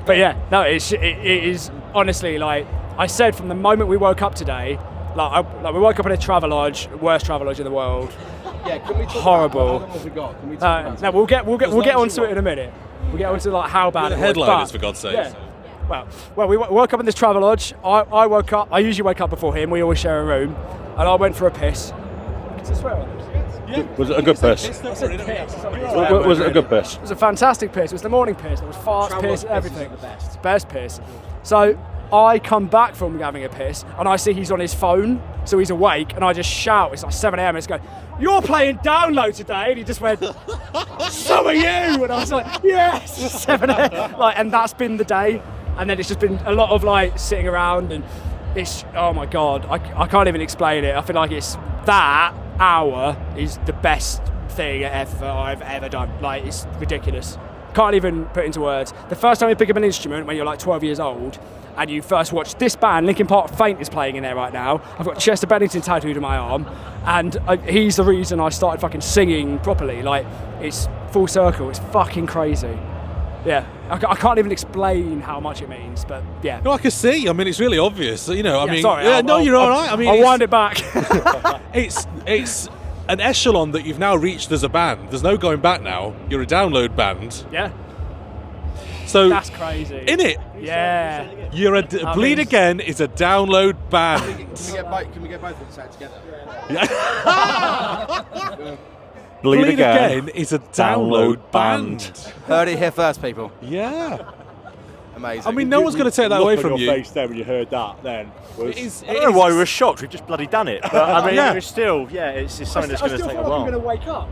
But yeah, no, it is honestly, like I said, from the moment we woke up today, like we woke up in a Travelodge, worst Travelodge in the world. Yeah, can we talk horrible. About how long have we got? Can we talk about no, we'll get onto it in a minute. We'll get onto like how bad the it headliners, was. for God's sake. Yeah. Well, we woke up in this Travelodge. I woke up. I usually wake up before him. We always share a room, and I went for a piss. Can I swear on this? Yeah. Was it a good piss? Was it a good piss? It was a fantastic piss. It was the morning piss. It was farts, piss, everything. Best piss. So I come back from having a piss, and I see he's on his phone, so he's awake, and I just shout. It's like 7 a.m. and it's going, "You're playing Download today," and he just went, "So are you?" And I was like, "Yes, 7 a.m." Like, and that's been the day. And then it's just been a lot of like sitting around, and it's, oh my God, I can't even explain it. I feel like it's that hour is the best thing I've ever done. Like, it's ridiculous. Can't even put into words. The first time you pick up an instrument when you're like 12 years old, and you first watch this band, Linkin Park Faint is playing in there right now. I've got Chester Bennington tattooed on my arm, and he's the reason I started fucking singing properly. Like, it's full circle. It's fucking crazy. Yeah, I can't even explain how much it means, but yeah. No, I can see. I mean, it's really obvious. You know, I mean, sorry, you're all right. I mean, I'll wind it back. it's an echelon that you've now reached as a band. There's no going back now. You're a Download band. Yeah. So that's crazy. Innit? Yeah. You're Bleed Again is a Download band. Can we get both of them together? Yeah. Bleed Again is a Download band. Heard it here first, people. Yeah. Amazing. I mean, no one's going to take that away from your you. face there when you heard that. Then was, I don't know why we were shocked. We've just bloody done it. But I mean, Yeah. it's still, it's something that's going to take a while. I'm going to wake up.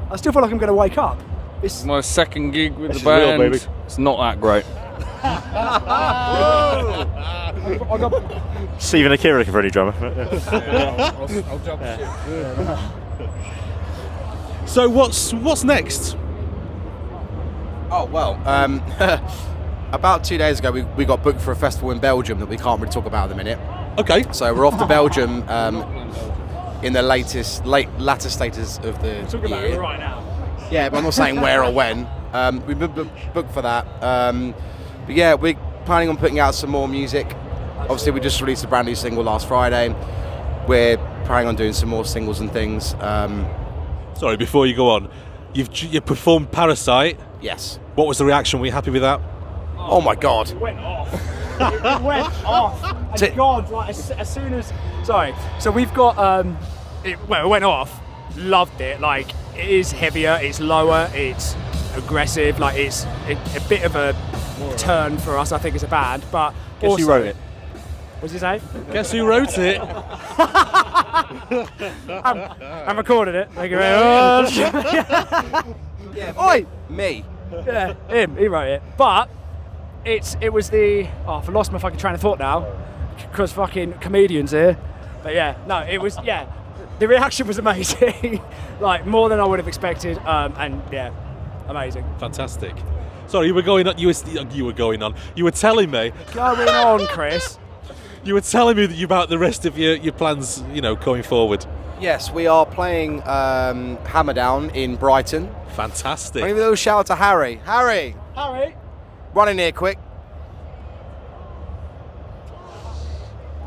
I still feel like I'm going to wake up. It's my second gig with This the is real, band. baby. It's not that great. Stephen Akira can really drummer. I'll jump ship. So what's next? Oh, well, about 2 days ago, we got booked for a festival in Belgium that we can't really talk about at the minute. Okay. So we're off to Belgium in the latter status of the Talk about year. it right now. Yeah, but I'm not saying where or when. We've been booked for that. But yeah, we're planning on putting out some more music. Obviously, we just released a brand new single last Friday. We're planning on doing some more singles and things. Sorry, before you go on, you performed Parasite. Yes. What was the reaction? Were you happy with that? Oh my God. It went off. It went off. And God, like as soon as, sorry. So we've got it went off. Loved it. Like, it is heavier. It's lower. It's aggressive. Like, it's a bit of a turn for us, I think, as a band. But Guess who wrote it? What's his name? Guess who wrote it? I'm recording it. Thank you very much. Yeah, oi, me. Yeah, him. He wrote it. But it was the. Oh, I've lost my fucking train of thought now, because fucking comedians here. But yeah, no, it was. Yeah, the reaction was amazing. Like more than I would have expected. And yeah, amazing. Fantastic. Sorry, you were going on. You were going on. You were telling me. Going on, Chris. You were telling me that about the rest of your plans, going forward. Yes, we are playing Hammerdown in Brighton. Fantastic. I'll give a little shout out to Harry. Harry, run in here quick.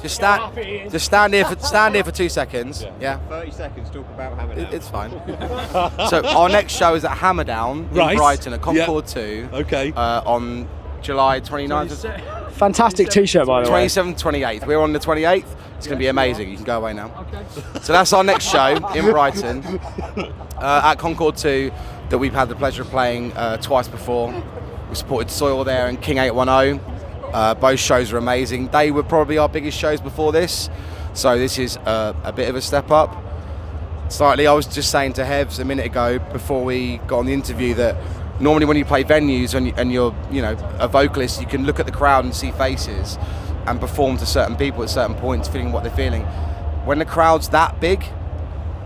Just stand here for 2 seconds. Yeah. 30 seconds, talk about Hammerdown. It's fine. So our next show is at Hammerdown in Brighton at Concord 2. Okay. On July 29th. Fantastic T-shirt, by the way. 27th, 28th. We're on the 28th. It's going to be amazing. You can go away now. Okay. So that's our next show in Brighton at Concord 2 that we've had the pleasure of playing twice before. We supported Soil there and King 810. Both shows are amazing. They were probably our biggest shows before this. So this is a bit of a step up. Slightly, I was just saying to Hevs a minute ago before we got on the interview that normally when you play venues and you're a vocalist, you can look at the crowd and see faces and perform to certain people at certain points, feeling what they're feeling. When the crowd's that big,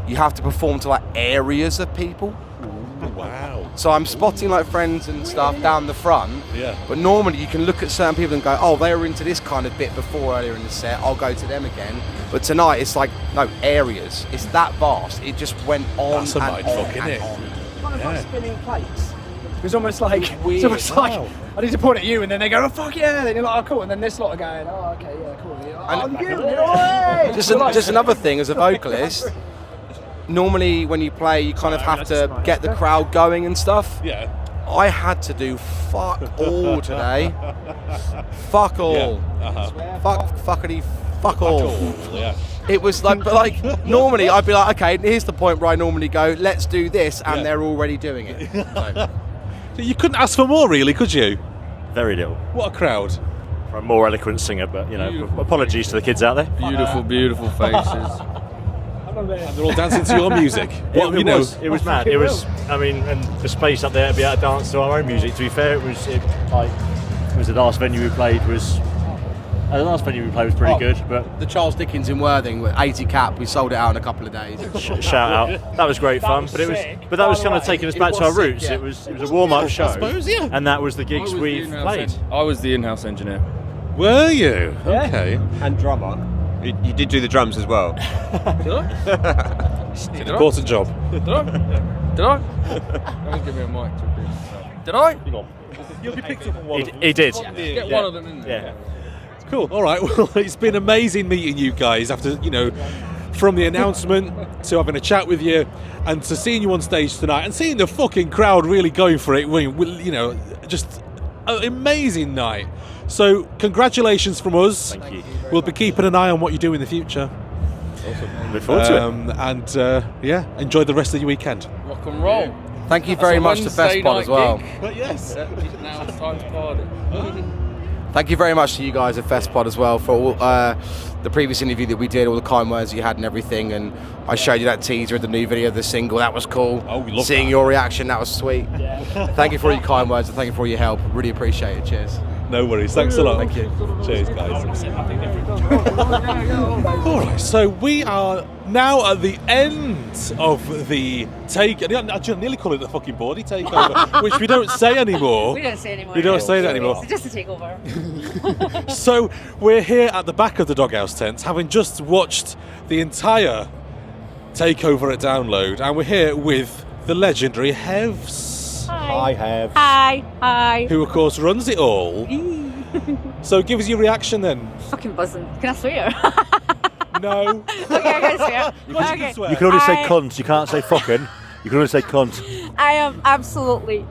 you have to perform to like areas of people. Wow. So I'm spotting like friends and stuff down the front. Yeah. But normally you can look at certain people and go, oh, they were into this kind of bit before earlier in the set, I'll go to them again. But tonight it's like, no, areas. It's that vast. It just went on. That's a and mindfuck, on isn't it? on. Kind of like spinning plates. It was almost like, I need to point at you, and then they go, oh fuck yeah, then you're like, oh cool, and then this lot are going, oh okay, yeah, cool. Just another thing as a vocalist, normally when you play, you kind of have to get the crowd going and stuff. Yeah. I had to do fuck all today. Fuck all. Yeah. Fuckity fuck all. Yeah. It was like, but like normally I'd be like, okay, here's the point where I normally go, let's do this, and they're already doing it. So you couldn't ask for more, really, could you? Very little. What a crowd. For a more eloquent singer, but apologies to the kids out there. Beautiful, beautiful faces. And they're all dancing to your music. It was mad. It was, and the space up there to be able to dance to our own music. To be fair, it was the last venue we played was. The last venue we played was pretty good, but the Charles Dickens in Worthing with 80 cap, we sold it out in a couple of days. Shout out! That was great fun, but that was kind of taking us back to our roots. It was a warm-up show, I suppose, yeah. And that was the gigs we've played. I was the in-house engineer. Were you? Okay. And drummer. You did do the drums as well. Did I? It's an important job. Did I? Don't give me a mic. Did I? You'll be picked up on one of them. He did. Get one of them in there. Yeah. Cool. All right. Well, it's been amazing meeting you guys after, from the announcement to having a chat with you and to seeing you on stage tonight and seeing the fucking crowd really going for it. Just an amazing night. So, congratulations from us. Thank you. We'll be keeping an eye on what you do in the future. Awesome. Look forward to it. And enjoy the rest of your weekend. Rock and roll. Thank you very much to Festpod as well. But yes. Now it's time to party. Thank you very much to you guys at Festpod as well for all, the previous interview that we did, all the kind words you had and everything, and I showed you that teaser of the new video of the single. That was cool. Oh, we love Seeing that. your reaction, that was sweet. Yeah. Thank you for all your kind words and thank you for all your help. Really appreciate it. Cheers. No worries. Thanks a lot. Thank you. Cheers, guys. All right. So we are now at the end of the take. I nearly call it the fucking Bawdy takeover, which we don't say anymore. We don't say anymore. We don't say that anymore. It's just a takeover. So we're here at the back of the Doghouse tent, having just watched the entire takeover at Download, and we're here with the legendary Hevs. Hi, Hev. Hi. Who, of course, runs it all. So give us your reaction then. Fucking buzzing. Can I swear? No. Okay, I can swear. Okay. You can only say cunt. You can't say fucking. You can only say cunt. I am absolutely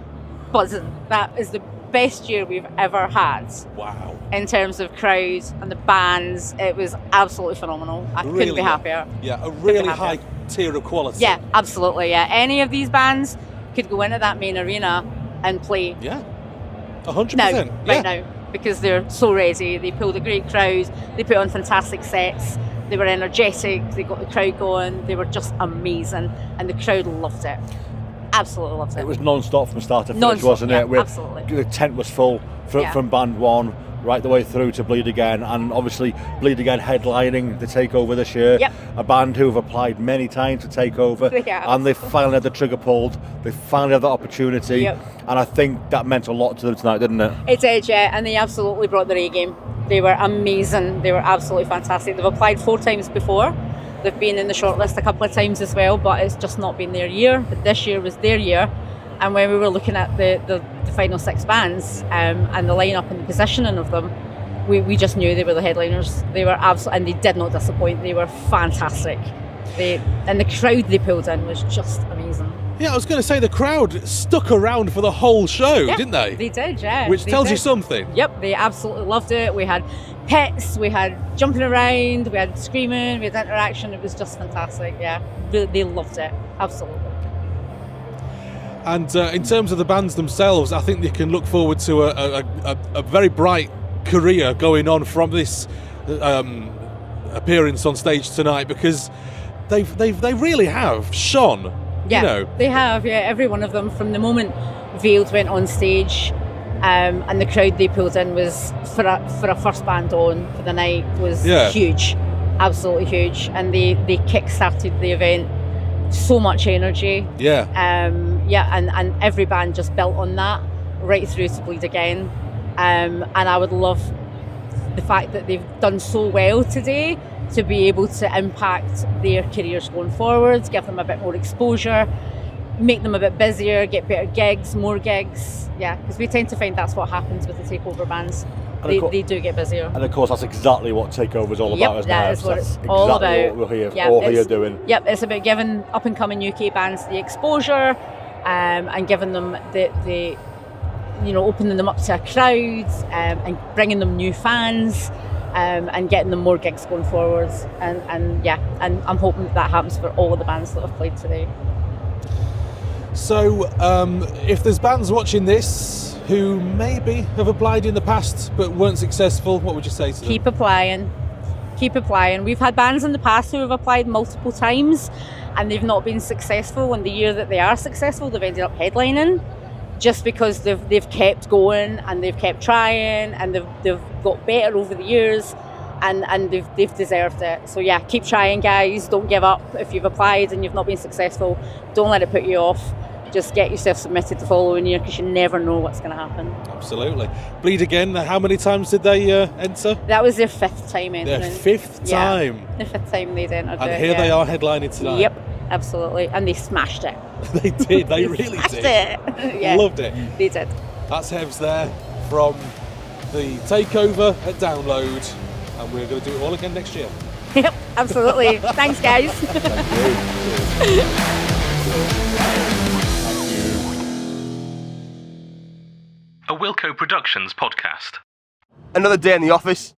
buzzing. That is the best year we've ever had. Wow. In terms of crowds and the bands, it was absolutely phenomenal. I couldn't be happier. Yeah, a really high tier of quality. Yeah, absolutely. Yeah, any of these bands could go into that main arena and play. Yeah, 100%. Right now, because they're so ready. They pulled a great crowd. They put on fantastic sets. They were energetic. They got the crowd going. They were just amazing, and the crowd loved it. Absolutely loved it. It was non-stop from start to finish, Non-stop, wasn't yeah, it? absolutely. The tent was full from band one right the way through to Bleed Again, and obviously Bleed Again headlining the Takeover this year. Yep. A band who have applied many times to Takeover, They have. and they finally had the trigger pulled. They finally had that opportunity, Yep. and I think that meant a lot to them tonight, didn't it? It did, yeah, and they absolutely brought their A game. They were amazing. They were absolutely fantastic. They've applied 4 times before. They've been in the shortlist a couple of times as well, but it's just not been their year. But this year was their year. And when we were looking at the final 6 bands and the lineup and the positioning of them, we just knew they were the headliners. They were absolutely, and they did not disappoint. They were fantastic. And the crowd they pulled in was just amazing. Yeah, I was going to say the crowd stuck around for the whole show, Yeah, didn't they? They did, yeah. Which they tells you did. something. Yep, they absolutely loved it. We had pets, we had jumping around, we had screaming, we had interaction. It was just fantastic, yeah. They loved it, absolutely. And in terms of the bands themselves, I think they can look forward to a very bright career going on from this appearance on stage tonight, because they really have shone. Yeah, You know, they have, yeah, every one of them. From the moment Veiled went on stage and the crowd they pulled in was, for a first band on for the night, was huge, absolutely huge. And they kick-started the event. So much energy. Yeah. And every band just built on that right through to Bleed Again. And I would love the fact that they've done so well today to be able to impact their careers going forward, give them a bit more exposure, make them a bit busier, get better gigs, more gigs. Yeah, because we tend to find that's what happens with the Takeover bands. They do get busier. And of course, that's exactly what Takeover is all Yep, about, isn't that it? is what That's it's all exactly about. what we're Yeah, here it's- doing. Yep, it's about giving up-and-coming UK bands the exposure and giving them the opening them up to a crowd and bringing them new fans and getting them more gigs going forward. And I'm hoping that happens for all of the bands that have played today. So, if there's bands watching this who maybe have applied in the past but weren't successful, what would you say to them? Keep applying. We've had bands in the past who have applied multiple times and they've not been successful. And the year that they are successful, they've ended up headlining just because they've kept going and they've kept trying and they've got better over the years and they've deserved it. So yeah, keep trying, guys. Don't give up. If you've applied and you've not been successful, don't let it put you off. Just get yourself submitted the following year because you never know what's going to happen. Absolutely. Bleed Again, how many times did they enter? That was their 5th time entering. Their 5th time? Yeah, their 5th time they'd entered And it, here they yeah. are headlining tonight. Yep, absolutely. And they smashed it. They did, they really smashed did. it. Yeah, Loved it. They did. That's Hevs there from the Takeover at Download, and we're going to do it all again next year. Yep, absolutely. Thanks, guys. A Wilco Productions podcast. Another day in the office.